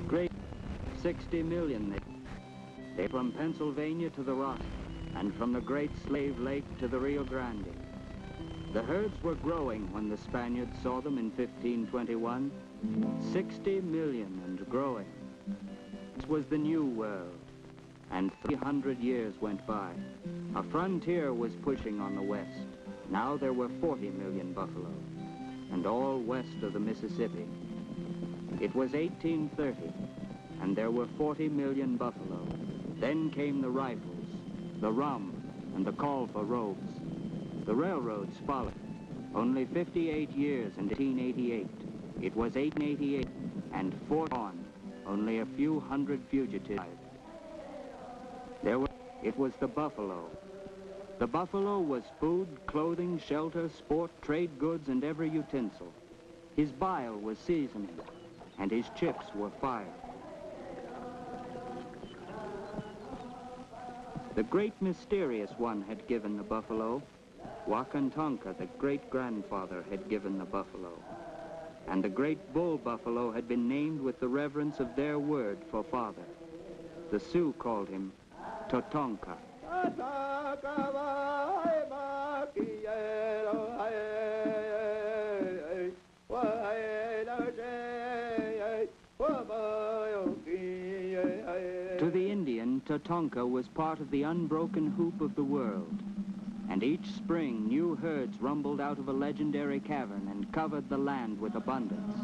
Great 60 million. They from Pennsylvania to the Rock, and from the Great Slave Lake to the Rio Grande. The herds were growing when the Spaniards saw them in 1521. 60 million and growing. This was the New World, and 300 years went by. A frontier was pushing on the west. Now there were 40 million buffalo, and all west of the Mississippi. It was 1830, and there were 40 million buffalo. Then came the rifles, the rum, and the call for robes. The railroads followed. Only 58 years in 1888. It was 1888, and fought on. Only a few hundred fugitives. It was the buffalo. The buffalo was food, clothing, shelter, sport, trade goods, and every utensil. His bile was seasoning, and his chips were fire. The great mysterious one had given the buffalo. Tahtonka, the great-grandfather, had given the buffalo. And the great bull buffalo had been named with the reverence of their word for father. The Sioux called him Tahtonka. To the Indian, Tahtonka was part of the unbroken hoop of the world. And each spring, new herds rumbled out of a legendary cavern and covered the land with abundance.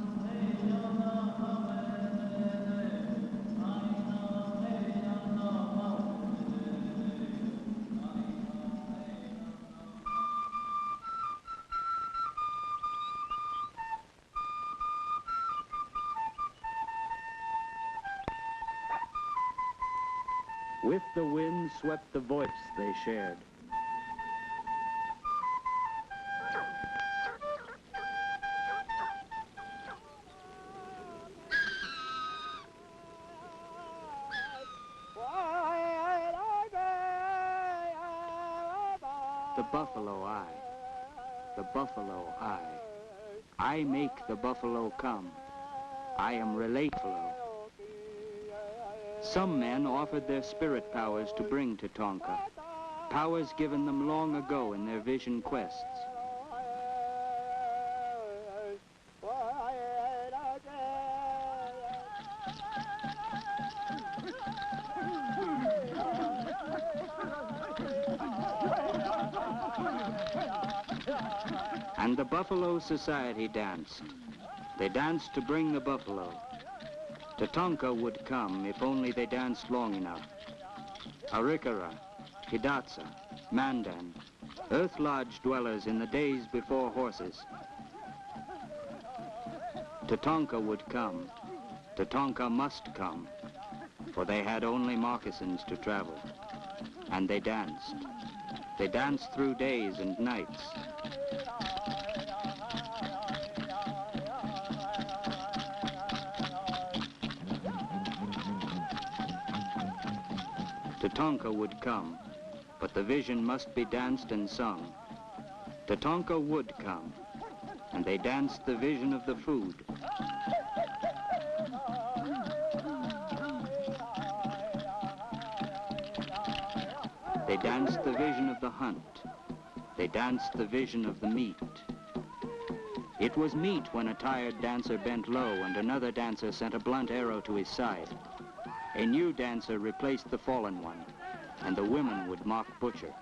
With the wind swept the voice they shared. The buffalo I, the buffalo I make the buffalo come. I am relateful. Some men offered their spirit powers to bring Tahtonka, powers given them long ago in their vision quests. And the Buffalo Society danced. They danced to bring the buffalo. Tahtonka would come if only they danced long enough. Arikara, Hidatsa, Mandan, Earth Lodge dwellers in the days before horses. Tahtonka would come. Tahtonka must come, for they had only moccasins to travel. And they danced. They danced through days and nights. Tahtonka would come, but the vision must be danced and sung. Tahtonka would come, and they danced the vision of the food. They danced the vision of the hunt. They danced the vision of the meat. It was meat when a tired dancer bent low and another dancer sent a blunt arrow to his side. A new dancer replaced the fallen one, and the women would mock Butcher.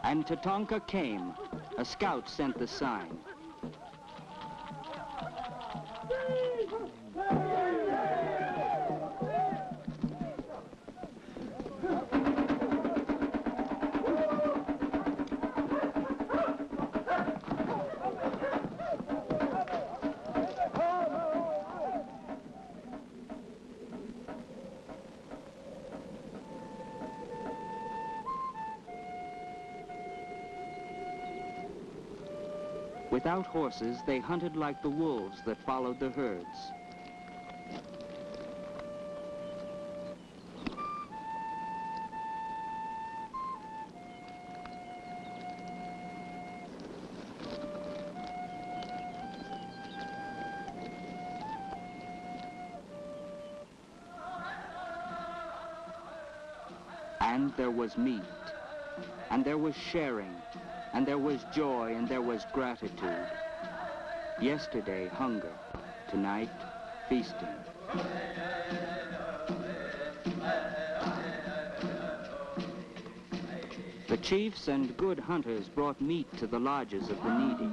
And Tahtonka came. A scout sent the sign. Without horses, they hunted like the wolves that followed the herds. And there was meat, and there was sharing, and there was joy, and there was gratitude. Yesterday, hunger. Tonight, feasting. The chiefs and good hunters brought meat to the lodges of the needy.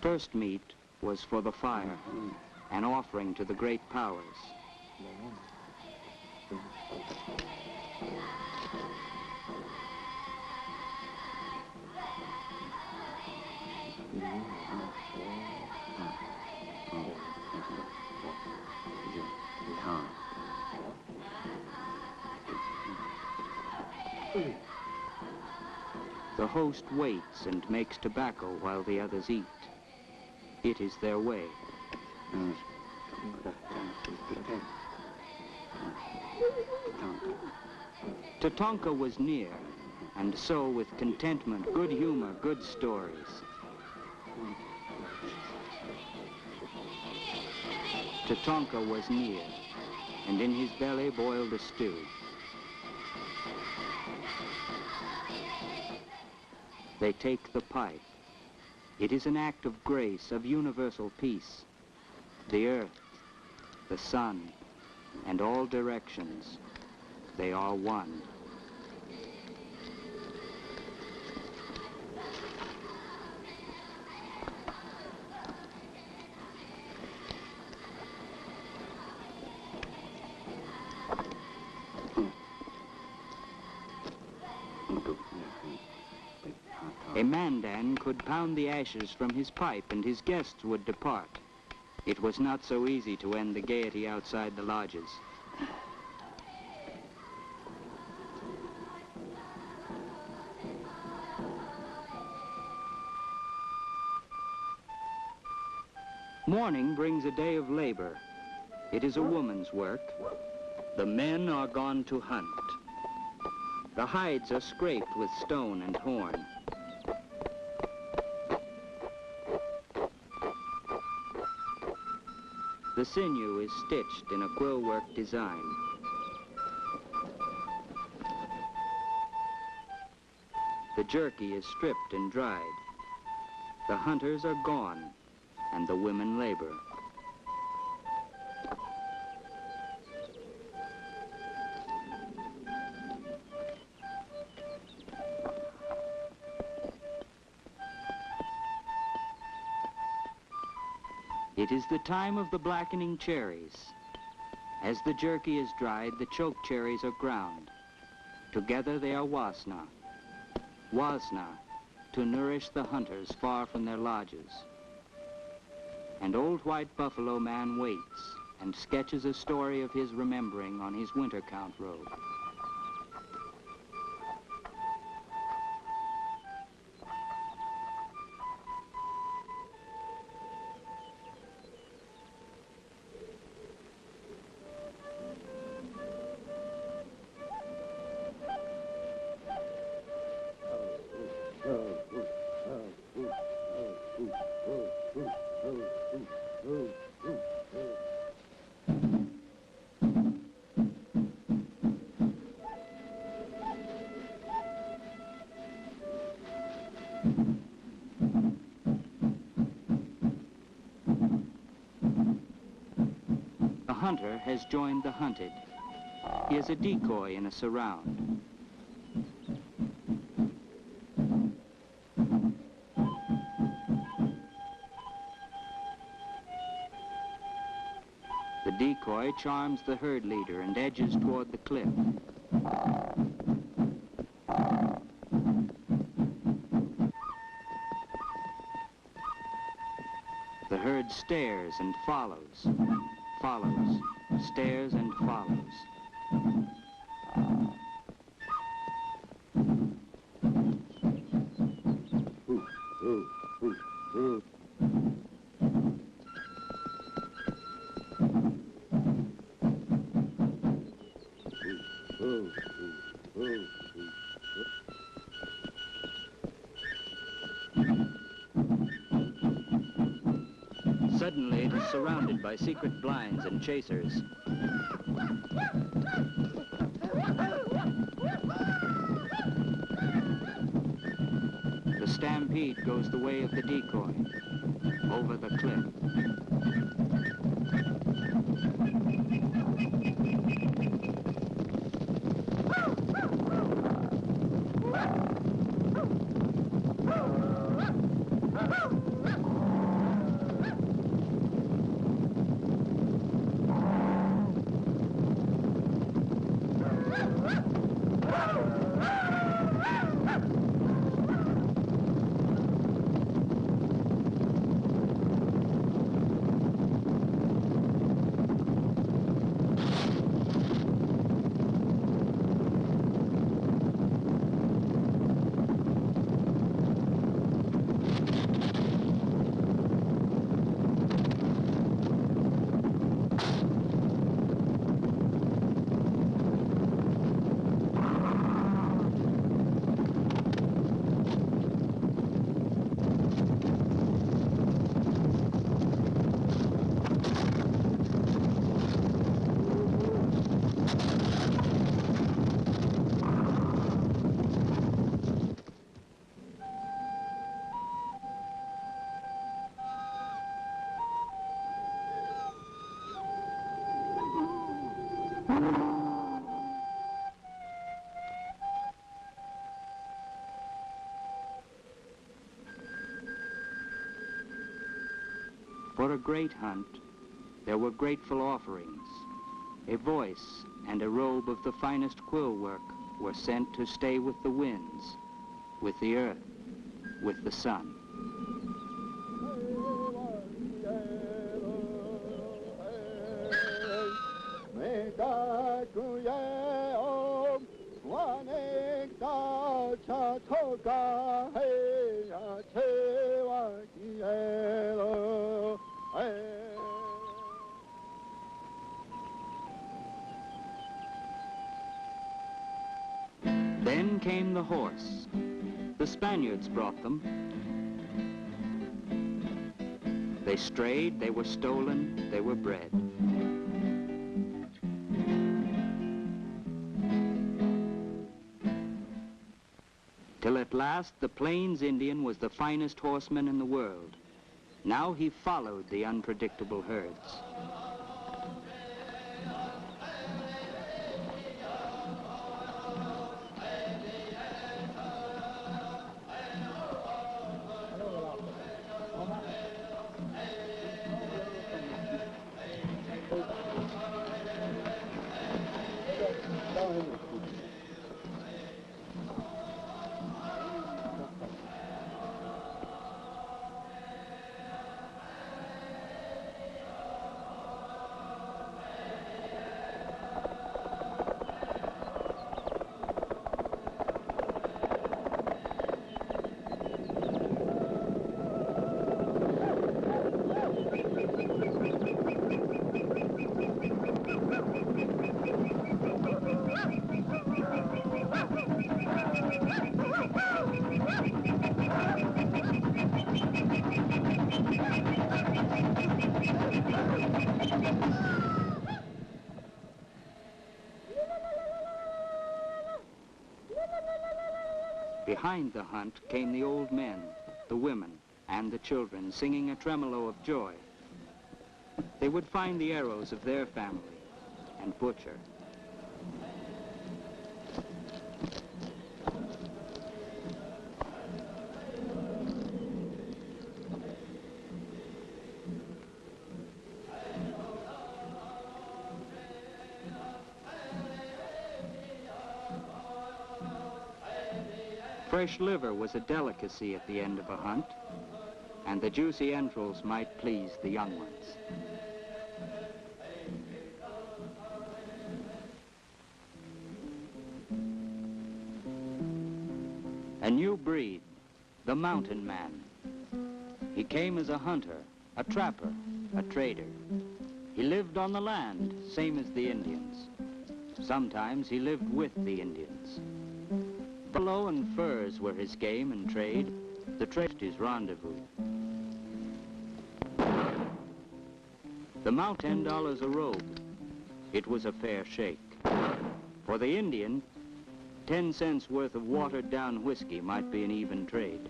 First meat was for the fire, an offering to the great powers. The host waits and makes tobacco while the others eat. It is their way. Tahtonka was near, and so with contentment, good humor, good stories. Tahtonka was near, and in his belly boiled a stew. They take the pipe. It is an act of grace, of universal peace. The earth, the sun, and all directions, they are one. A mandan could pound the ashes from his pipe and his guests would depart. It was not so easy to end the gaiety outside the lodges. Morning brings a day of labor. It is a woman's work. The men are gone to hunt. The hides are scraped with stone and horn. The sinew is stitched in a quillwork design. The jerky is stripped and dried. The hunters are gone, and the women labor. It is the time of the blackening cherries. As the jerky is dried, the choke cherries are ground. Together they are wasna. Wasna, to nourish the hunters far from their lodges. And old white buffalo man waits and sketches a story of his remembering on his winter count robe. The hunter has joined the hunted. He is a decoy in a surround. The decoy charms the herd leader and edges toward the cliff. The herd stares and follows, stares and follows. Suddenly, it is surrounded by secret blinds and chasers. The stampede goes the way of the decoy, over the cliff. For a great hunt, there were grateful offerings. A voice and a robe of the finest quill work were sent to stay with the winds, with the earth, with the sun. Then came the horse. The Spaniards brought them. They strayed, they were stolen, they were bred. Till at last the Plains Indian was the finest horseman in the world. Now he followed the unpredictable herds. Behind the hunt came the old men, the women, and the children, singing a tremolo of joy. They would find the arrows of their family and butcher. Fresh liver was a delicacy at the end of a hunt, and the juicy entrails might please the young ones. A new breed, the mountain man. He came as a hunter, a trapper, a trader. He lived on the land, same as the Indians. Sometimes he lived with the Indians. Buffalo and furs were his game and trade, the trade his rendezvous. amount $10 a robe. It was a fair shake. For the Indian, 10 cents worth of watered-down whiskey might be an even trade.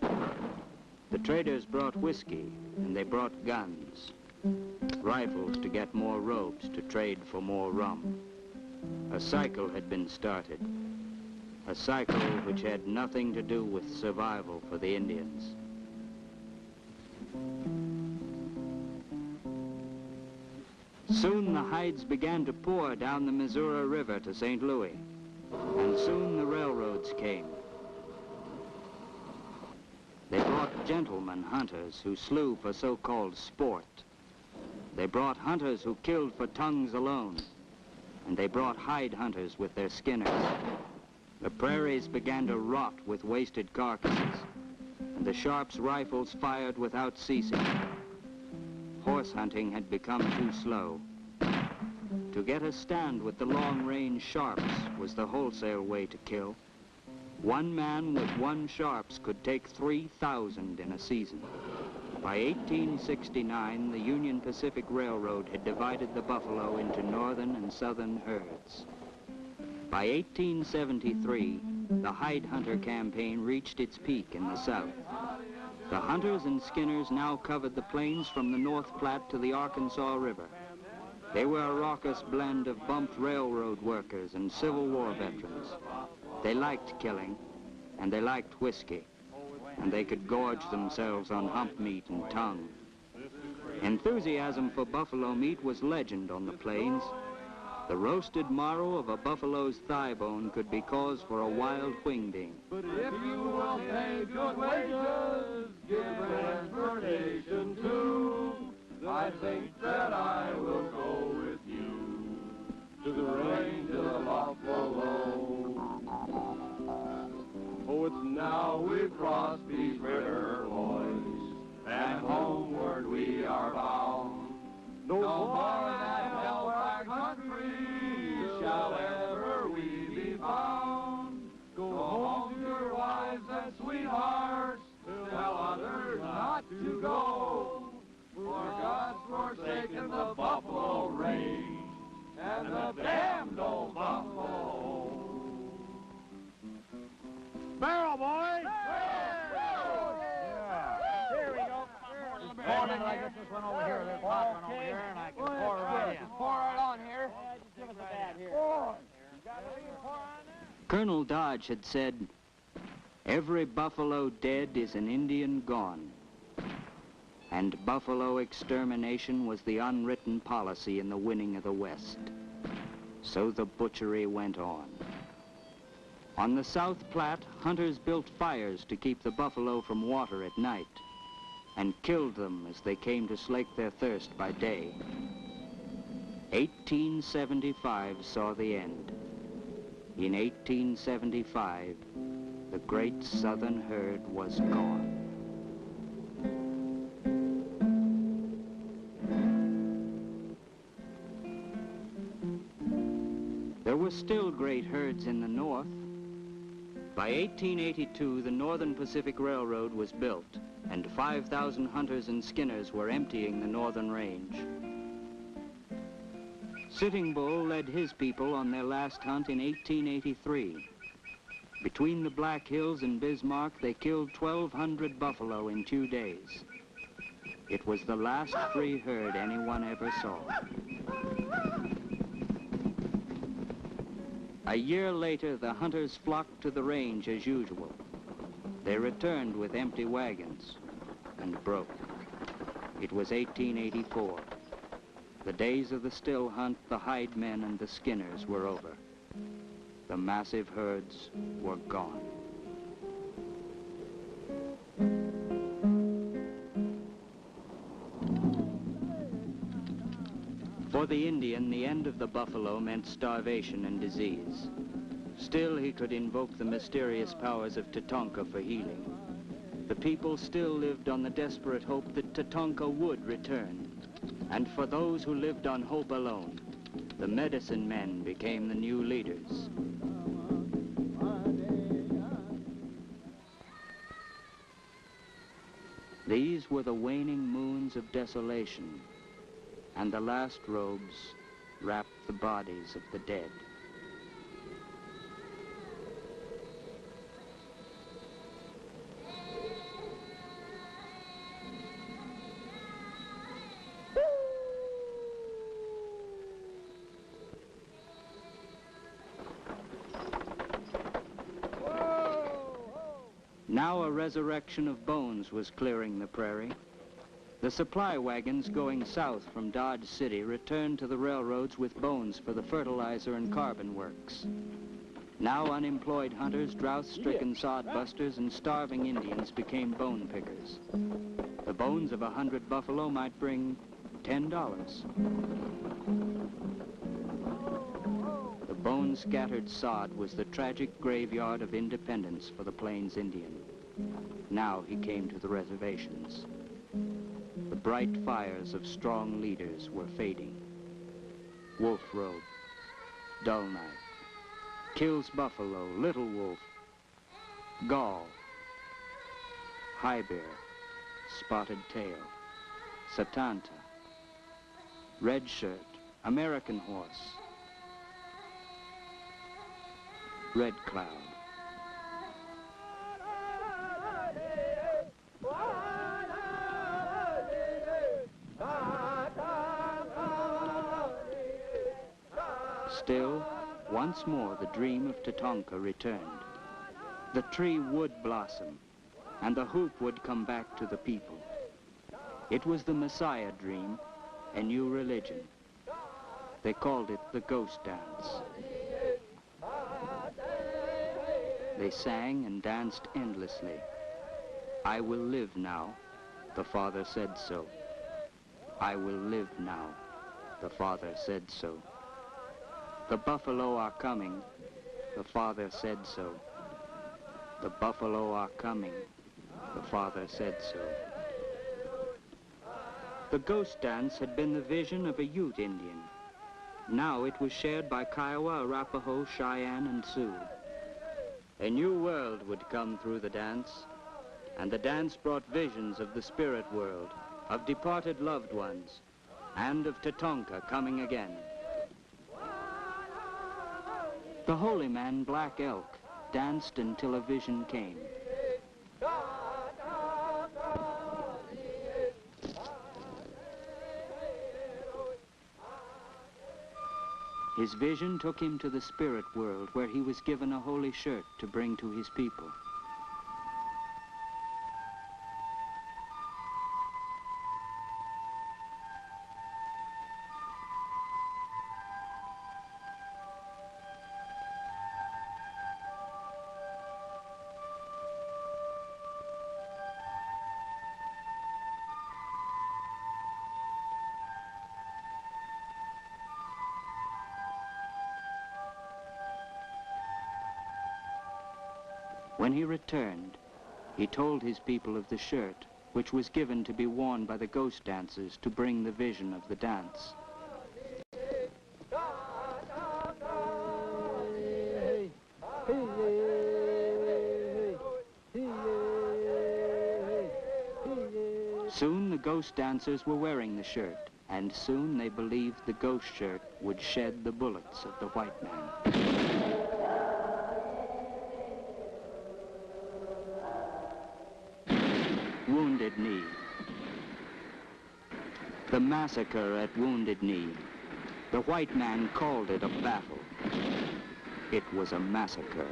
The traders brought whiskey, and they brought guns, rifles to get more robes to trade for more rum. A cycle had been started, a cycle which had nothing to do with survival for the Indians. Soon the hides began to pour down the Missouri River to St. Louis, and soon the railroads came. They brought gentlemen hunters who slew for so-called sport. They brought hunters who killed for tongues alone, and they brought hide hunters with their skinners. The prairies began to rot with wasted carcasses, and the Sharps' rifles fired without ceasing. Horse hunting had become too slow. To get a stand with the long-range Sharps was the wholesale way to kill. One man with one Sharps could take 3,000 in a season. By 1869, the Union Pacific Railroad had divided the buffalo into northern and southern herds. By 1873, the hide hunter campaign reached its peak in the south. The hunters and skinners now covered the plains from the North Platte to the Arkansas River. They were a raucous blend of bumped railroad workers and Civil War veterans. They liked killing, and they liked whiskey, and they could gorge themselves on hump meat and tongue. Enthusiasm for buffalo meat was legend on the plains. The roasted marrow of a buffalo's thigh bone could be cause for a wild wingding. But if you will pay good wages, give transportation too, I think that I will go with you to the range of the buffalo. Oh, it's now we've crossed these bitter boys, and homeward we are bound. No more that hellfire country shall ever we be found. Go home to your wives and sweethearts, tell others not to go. For God's forsaken the buffalo range, and the damned old buffalo. Barrel, boys! Here we go. Pour it, I get this one over here. There's hot one over here, and I can pour it right in. Pour it on here. Just give us a bad here. Colonel Dodge had said, "Every buffalo dead is an Indian gone." And buffalo extermination was the unwritten policy in the winning of the West. So the butchery went on. On the South Platte, hunters built fires to keep the buffalo from water at night, and killed them as they came to slake their thirst by day. 1875 saw the end. In 1875, the great southern herd was gone. There were still great herds in the north. By 1882, the Northern Pacific Railroad was built, and 5,000 hunters and skinners were emptying the northern range. Sitting Bull led his people on their last hunt in 1883. Between the Black Hills and Bismarck, they killed 1,200 buffalo in 2 days. It was the last free herd anyone ever saw. A year later, the hunters flocked to the range as usual. They returned with empty wagons and broke. It was 1884. The days of the still hunt, the hide men and the skinners were over. The massive herds were gone. For the Indian, the end of the buffalo meant starvation and disease. Still, he could invoke the mysterious powers of Tahtonka for healing. The people still lived on the desperate hope that Tahtonka would return. And for those who lived on hope alone, the medicine men became the new leaders. These were the waning moons of desolation. and the last robes wrapped the bodies of the dead. Now a resurrection of bones was clearing the prairie. The supply wagons going south from Dodge City returned to the railroads with bones for the fertilizer and carbon works. Now unemployed hunters, drought-stricken sodbusters, and starving Indians became bone pickers. The bones of 100 buffalo might bring $10. The bone-scattered sod was the tragic graveyard of independence for the Plains Indian. Now he came to the reservations. The bright fires of strong leaders were fading. Wolf Road, Dull Night, Kills Buffalo, Little Wolf, Gall, High Bear, Spotted Tail, Tahtonka, Red Shirt, American Horse, Red Cloud. Still, once more the dream of Tahtonka returned. The tree would blossom, and the hoop would come back to the people. It was the Messiah dream, a new religion. They called it the Ghost Dance. They sang and danced endlessly. I will live now, the Father said so. I will live now, the Father said so. The buffalo are coming, the Father said so. The buffalo are coming, the Father said so. The ghost dance had been the vision of a Ute Indian. Now it was shared by Kiowa, Arapaho, Cheyenne, and Sioux. A new world would come through the dance, and the dance brought visions of the spirit world, of departed loved ones, and of Tahtonka coming again. The holy man, Black Elk, danced until a vision came. His vision took him to the spirit world, where he was given a holy shirt to bring to his people. When he returned, he told his people of the shirt, which was given to be worn by the ghost dancers to bring the vision of the dance. Soon the ghost dancers were wearing the shirt, and soon they believed the ghost shirt would shed the bullets of the white man. Wounded Knee. The massacre at Wounded Knee. The white man called it a battle. It was a massacre.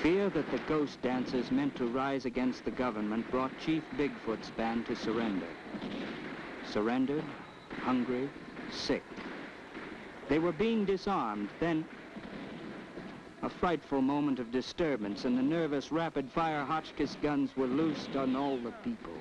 Fear that the ghost dancers meant to rise against the government brought Chief Bigfoot's band to surrender. Surrendered, hungry, sick. They were being disarmed. Then a frightful moment of disturbance, and the nervous, rapid-fire Hotchkiss guns were loosed on all the people.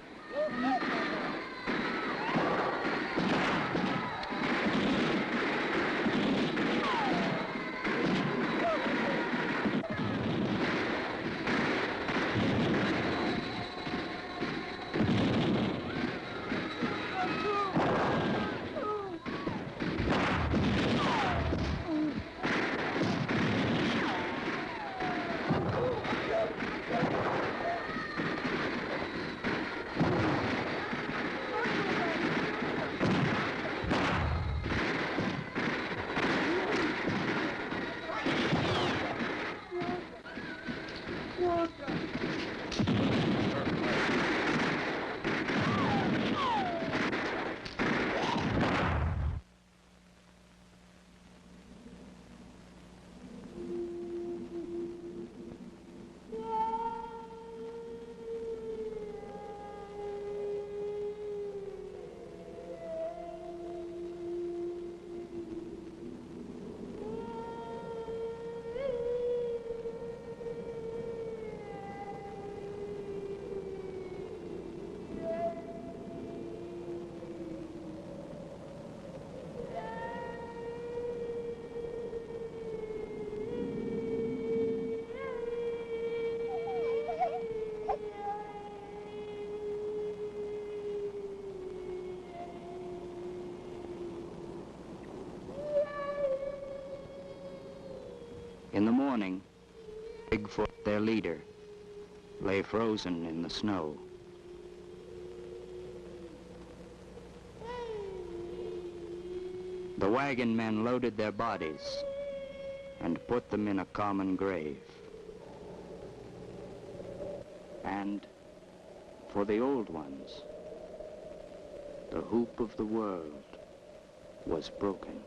In the morning, Bigfoot, their leader, lay frozen in the snow. The wagon men loaded their bodies and put them in a common grave. And for the old ones, the hoop of the world was broken.